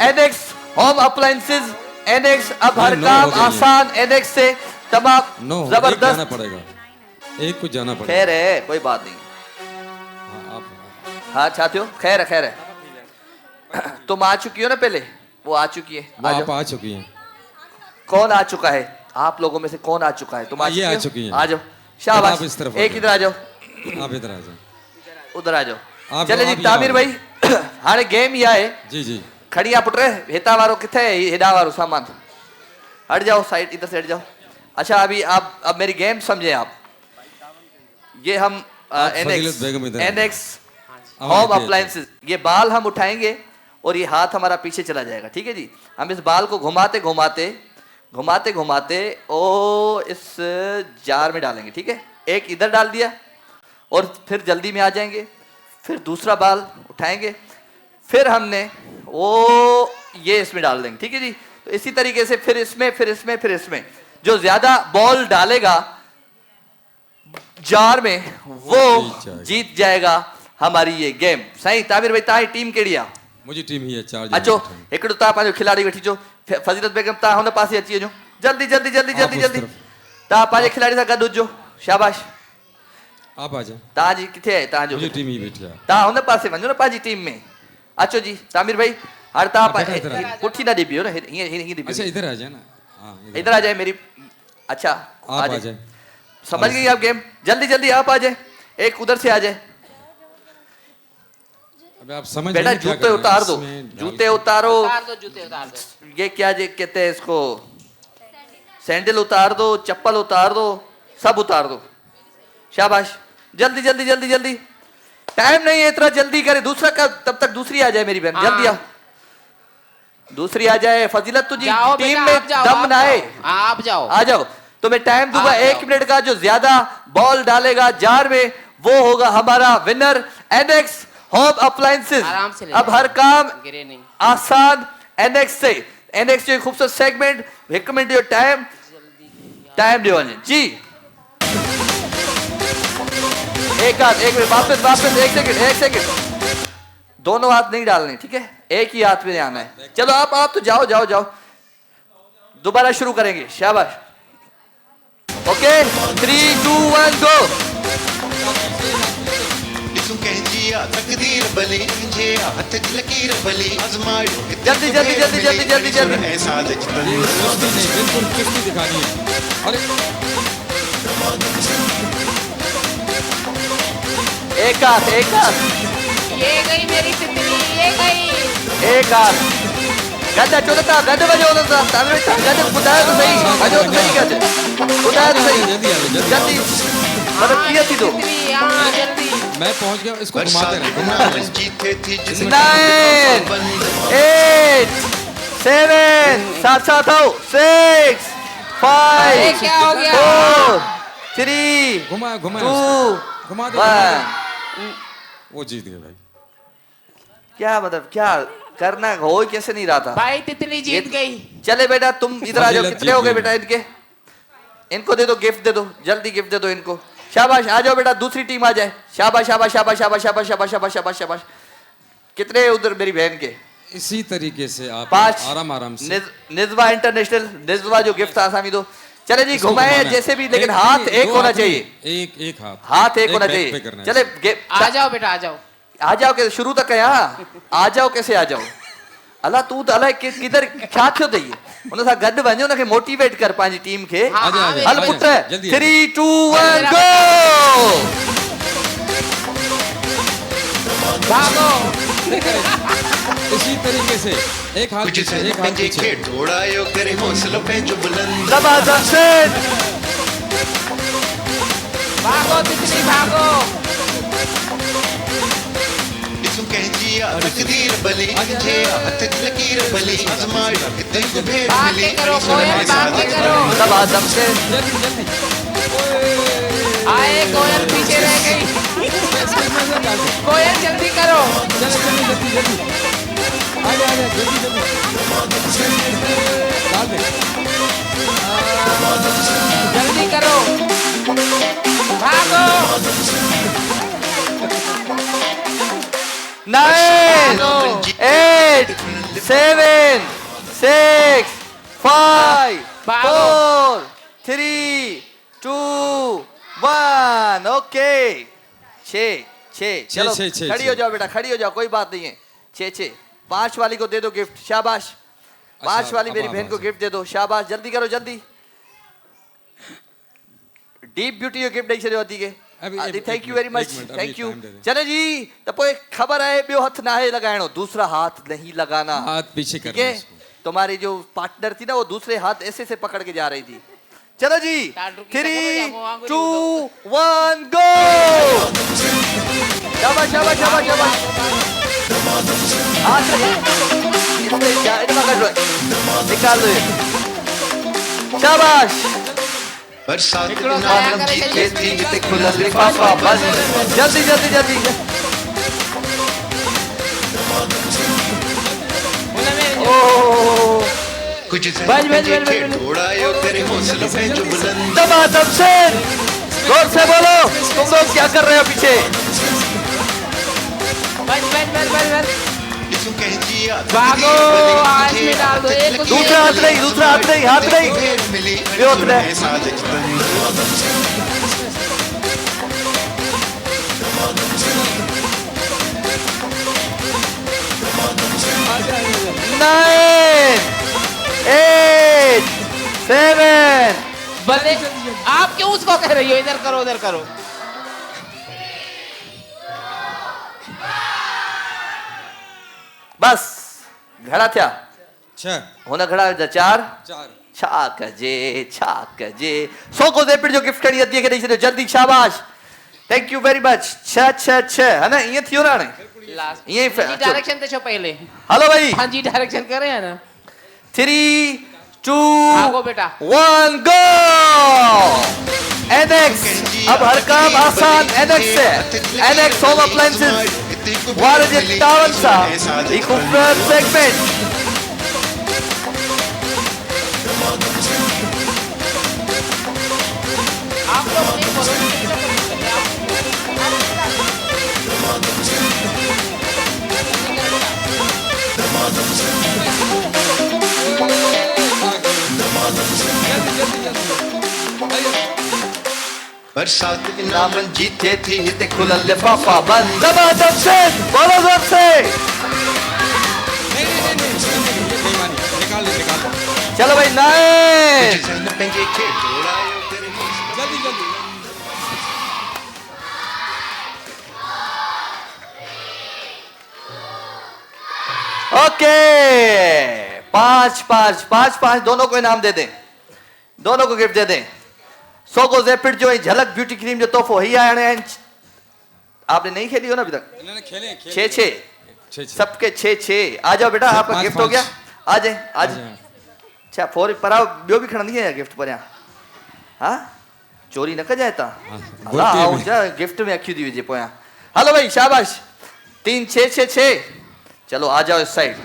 NX home appliances, NX अब हर काम आसान एनएक्स से तमाम जबरदस्त जाना पड़ेगा, एक को जाना पड़ेगा। खैर है, कोई बात नहीं। हाँ चाहते हो? खैर है, खैर है। तुम आ चुकी हो ना पहले, वो आ चुकी है। आप आ चुकी हैं। कौन आ चुका है आप लोगों में से? कौन आ चुका है? तुम आ चुकी हैं। आ जाओ, शाबाश। एक इधर आ जाओ, आप इधर आ जाओ, उधर आ जाओ। चले जी तामिर भाई, हाणे गेम ही है। जी जी खड़िया पुट हेता वारो किथे है? हेडा वारो सामान हट जाओ, साइड इधर से हट जाओ। अच्छा अभी आप अब मेरी गेम समझे आप। ये हम एनएक्स होम अप्लायंसेस, ये बाल हम उठाएंगे और ये हाथ हमारा पीछे चला जाएगा, ठीक है जी। हम इस बाल को घुमाते घुमाते घुमाते घुमाते ओ इस जार में डालेंगे, ठीक है। एक इधर डाल दिया और फिर जल्दी में आ जाएंगे, फिर दूसरा बाल उठाएंगे, फिर हमने वो ये इसमें डाल देंगे, ठीक है जी। तो इसी तरीके से फिर इसमें, फिर इसमें, फिर इसमें, जो ज्यादा बॉल डालेगा जार में वो जीत जाएगा हमारी ये गेम। सही तामिर भाई, ताही टीम केड़ी आ? मुझे टीम ही है 4 अचो एकड़ो ता पांजो खिलाड़ी बैठी जो। फजीलत बेगम ता हुन पासे अची वञो, जल्दी जल्दी जल्दी जल्दी जल्दी ता पांजे खिलाड़ी सां गॾु हुजो। शाबाश, आप आ जाओ। ता जी किथे है? ता जो टीम ही बैठी है, ता हुन पासे वञो ना पांजी टीम में। अचो जी तामिर भाई, हर ता पुठी ना डिबियो ना, ये डिबियो। अच्छा इधर आ जाए ना, हां इधर आ जाए मेरी। अच्छा आप आ जाए, समझ गई आप गेम? जल्दी जल्दी आप आ जाए, एक उधर से आ जाए। अब आप समझ बेटा जूते उतार दो, जूते उतारो, जूते उतार दो। ये क्या कहते हैं इसको, सैंडल उतार दो, चप्पल उतार दो, सब उतार दो। शाबाश, जल्दी जल्दी जल्दी जल्दी, टाइम नहीं है इतना जल्दी करे। दूसरा का तब तक दूसरी आ जाए मेरी बहन, जल्दी आओ, दूसरी आ जाए। फजीलत तुझी टीम में दम ना है, आप जाओ, आ जाओ। तो मैं टाइम दूंगा 1 मिनट का, जो ज्यादा बॉल डालेगा जार में वो होगा हमारा विनर। एनएक्स होम अप्लायंसेस, अब हर काम आसान एनएक्स से। एनएक्स जो खूबसूरत सेगमेंट, 1 मिनट जो टाइम दियो जी। एक हाथ, 1 मिनट, वापस वापस, 1 सेकंड, दोनों हाथ नहीं डालने, ठीक है, एक ही हाथ में आना है। चलो आप तो जाओ जाओ जाओ, दोबारा शुरू करेंगे। शाबाश, ओके 3 2 1 गो। तकदीर बली जे हाथ लकीर बली आजमायो, जल्दी जल्दी जल्दी जल्दी जल्दी जल्दी। ऐसा बिल्कुल किसकी दिखानी है? अरे एक हाथ, एक हाथ, ये गई मेरी तितली, ये गई। एक हाथ गद्दा चोदता, गद्दे बजो होता तामिर भाई, गद्दे बुधाया तो सही, बजो तो सही, गद्दे बुधाया तो सही, जल्दी मतलब किया थी तो। जल्दी मैं पहुंच गया, इसको घुमाते रहे, 9 8 7 साथ साथ आओ, 6 5 क्या हो गया? 4 3 घुमा 2 दो, 1। वो जीत गए भाई। क्या मतलब, क्या करना हो कैसे नहीं रहा था भाई, तितली जीत गई। चले बेटा तुम इधर आ जाओ। कितने हो गए बेटा इनके? इनको दे दो गिफ्ट, दे दो जल्दी, गिफ्ट दे दो इनको। शाबाश, आ जाओ बेटा, दूसरी टीम आ जाए। शाबाश शाबाश शाबाश शाबाश शाबाश शाबाश शाबाश शाबाश शाबाश। कितने उधर मेरी बहन के? इसी तरीके से आप 5 आराम आराम से। निजवा इंटरनेशनल, निजवा जो गिफ्ट आसामी दो। चले जी घुमाए जैसे भी, लेकिन हाथ एक होना चाहिए, एक हाथ एक होना चाहिए। चले आ जाओ बेटा, आ जाओ, आ जाओ। कैसे शुरू तक है? आ जाओ, कैसे आ जाओ? अल्लाह तू तो अल्लाह किधर क्या थियो दई उन सा गड वञो, उनखे मोटिवेट कर पंहिंजी टीम खे। हल पुट, 3 2 1 गो। भागो। इसी तरीके से एक हाथ पीछे, एक हाथ पीछे, ढोड़ायो करे हौसला पे जो बुलंद। जबरदस्त, भागो तितली भागो। तकदीर बली जे हाथ लकीर बली आजमायो, तेरे भेद मिली। करो कोयल, बात करो। जबरदस्त, जल्दी जल्दी। आए कोयल पीछे रह गई। कोयल जल्दी करो, जल्दी जल्दी जल्दी, आ जा जल्दी जल्दी, डाल दे, जल्दी करो, भागो। 9 8 7 6 5 भागो। 4 3 2 1 ओके 6 चलो छः, छः, खड़ी छः। हो जाओ बेटा, खड़ी हो जाओ, कोई बात नहीं है। 6 5 वाली को दे दो गिफ्ट, शाबाश। 5 वाली अब मेरी आप बहन को आ जाओ। गिफ्ट दे दो, शाबाश। जल्दी करो जल्दी। डीप ब्यूटी जो गिफ्ट नहीं छॾियो अदी के अभी थैंक यू वेरी मच, एक मिनट, अभी थैंक यू। time दे दें। चले जी, तो पोइ खबर है ॿियो हथ ना है लगाइणो, दूसरा हाथ नहीं लगाना। हाथ पीछे ठीक करना है, इसको। तुम्हारी जो पार्टनर थी ना वो दूसरे हाथ ऐसे से पकड़ के जा रही थी। चलो जी, ताड़ रुकी 3 सकते हो, आंगुली 2 1 गो। शाबाश शाबाश शाबाश शाबाश। हाथ इतना कर लो, निकाल दो ये। शाबाश। बरसात हिकिड़ो के खया नाम करे जीते छॾियो। थी हिते खुलल खुलल लिफाफा, बस जल्दी जल्दी जल्दी। हुनमें ओह कुछ बस, बस, बस, बस। उड़ायो तेरे हौसलों पे जो बुलंद दबादब से जोर से बोलो, तुम लोग क्या कर रहे हो पीछे? बस इसको कह जिया भागो, आज में डाल दो एक को दूसरा हाथ नहीं, दूसरा हाथ नहीं, हाथ नहीं। मिली ये होता है। साजिश बंद 9 8 7 भले आप क्यों उसको कह रही हो, इधर करो उधर करो। बस घड़ा थिया, 6 हुन घड़ा जा 4 4 छा कजे 100 को ज़ेपिड जो गिफ्ट खड़ी अदी के ॾेई छॾियो, जल्दी शाबाश। Thank you very much. 6 है ना, ईअं थियो ना हाणे। लास्ट ये जी डायरेक्शन ते छो पहले। हलो भाई, हाँ जी डायरेक्शन करे है ना। 3 2 भागो बेटा। 1 गो। एनेक्स, अब हर काम आसान एनेक्स से। एनेक्स होम अप्लायंसेस वारे जे टावन सां ही खूबसूरत सेगमेंट। आप लोग नहीं बोलो, बरसात के नाम जीते थी हिते खुलल लिफाफा बंद। दबादब से बोलो, जोर से। नहीं ये बेईमानी, निकाल दो चलो भाई, 9 जन पंहिंजे खे उड़ायो तेरे हौसलों जल्दी ओके। 5 दोनों को इनाम दे दें, दोनों को गिफ्ट दे दें। 100 को ज़ेपिड जो ही झलक ब्यूटी क्रीम जो तोहफो ही आने। आपने नहीं खेली हो ना अभी तक? इन्होंने खेले 6 सबके 6 आ जाओ बेटा, आपका 5, गिफ्ट हो गया। आ जाए आज। हाँ। अच्छा फोर परा ॿियो बि खणंदी आहियां गिफ्ट परियां। हाँ चोरी न कजाए ता। हाँ, अला गोटी में। आओ जा गिफ्ट में अखियूं थी विझे पोयां। हलो भाई शाबाश। 3 6 चलो आ जाओ इस साइड,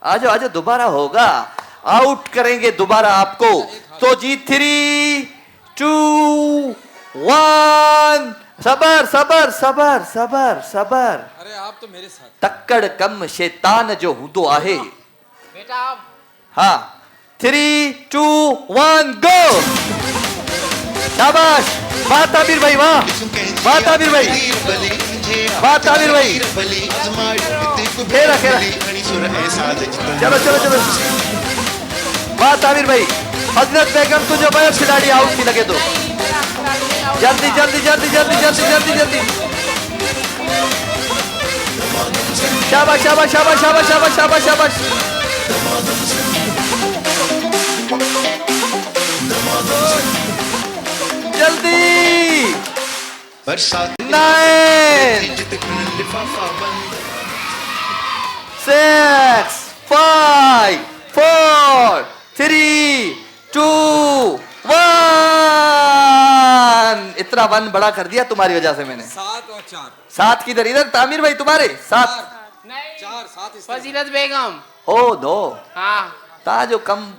आ जाओ दोबारा होगा, आउट करेंगे दोबारा आपको। तो जी 3 2 1 सबर। अरे आप तो मेरे साथ। तक्कड़ कम शैतान जो हूंदो आहे। बेटा आप हाँ 3 2 1 गो। शाबाश, वाह ताबिर भाई, वाह वाह ताबिर भाई, वाह ताबिर भाई। खेला चलो वाह ताबिर भाई। हजरत बेगम तुझे बड़ा खिलाड़ी आउट थी लगे तो। नहीं, मेरा खिलाड़ी नहीं आउट। जल्दी शाबाश। जल्दी। बरसात 9 जिते खुलल लिफाफा बंद 6 5 4 3 2 1। इतना 1 बड़ा कर दिया तुम्हारी वजह से मैंने। 7 और 4 7 किधर? इधर तामिर भाई तुम्हारे 7। नहीं 4 7 इस तरह। फजीलत बेगम। ओ दो हाँ ता जो कम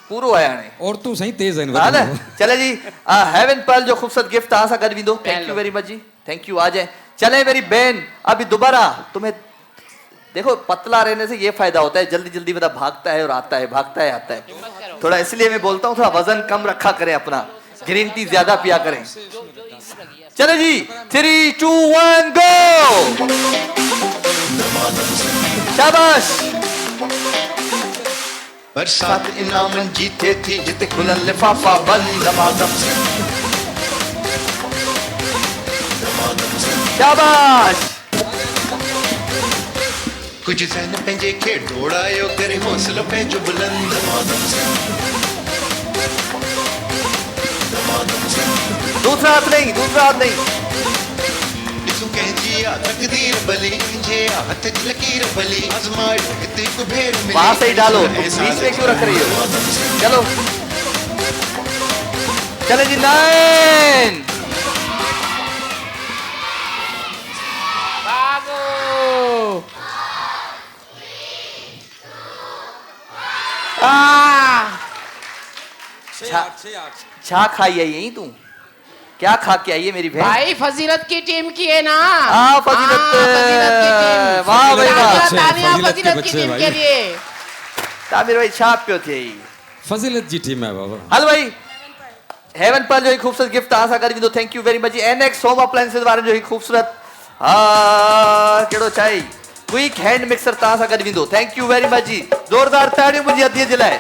पूरो आया हाणे। और तू सही तेज है हा न? चले जी, हेवन पर्ल जो खूबसूरत गिफ्ट तव्हां सां गॾु वेंदो। थैंक यू लो। Very much ji, thank you. आ जाए। चले मेरी बहन, अभी दोबारा तुम्हें देखो पतला रहने से ये फायदा होता है, जल्दी जल्दी बंदा भागता है और आता है, भागता है आता है। थोड़ा इसलिए मैं बोलता हूँ थोड़ा वजन कम रखा करें अपना, ग्रीन टी ज्यादा पिया करें। चलो जी 3 2 1 गो। शाबाश। बरसात इनाम जीते थी जिते खुलल लिफाफा बंद दमादम शाबाश। कुछ जहन पंहिंजे खे डोड़ायो करे हौसलो पंहिंजो बुलंद दूसरा हाथ नहीं, दूसरा हाथ नहीं। ॾिसूं कंहिंजी आ तकदीर भली कंहिंजे आ हथ जी लकीर भली आज़माए हिते हिकु भेर मिली वहां से ही डालो, तुम बीच में क्यों रख रही हो? चलो चले जी 9। बाबू छा खाई आई यही तू? क्या खा के आई है मेरी बहन? भाई फजीलत की टीम की है ना। फजीलत फजीलत की टीम। वाह भाई वाह। तालियां फजीलत के फजीलत की बच्चे टीम भाई। के लिए। तामिर भाई छाप पियो थे। फजीलत जी टीम है बाबा। हल भाई हेवन पर जो खूबसूरत गिफ्ट आशा करी दो। Thank you very much. NX home appliances वारे जो खूबसूरत केड़ो चाहिए क्विक हैंड मिक्सर तासा करी दो। थैंक यू वेरी मच जी। जोरदार ताड़ियों मुझे अदी जे लाए।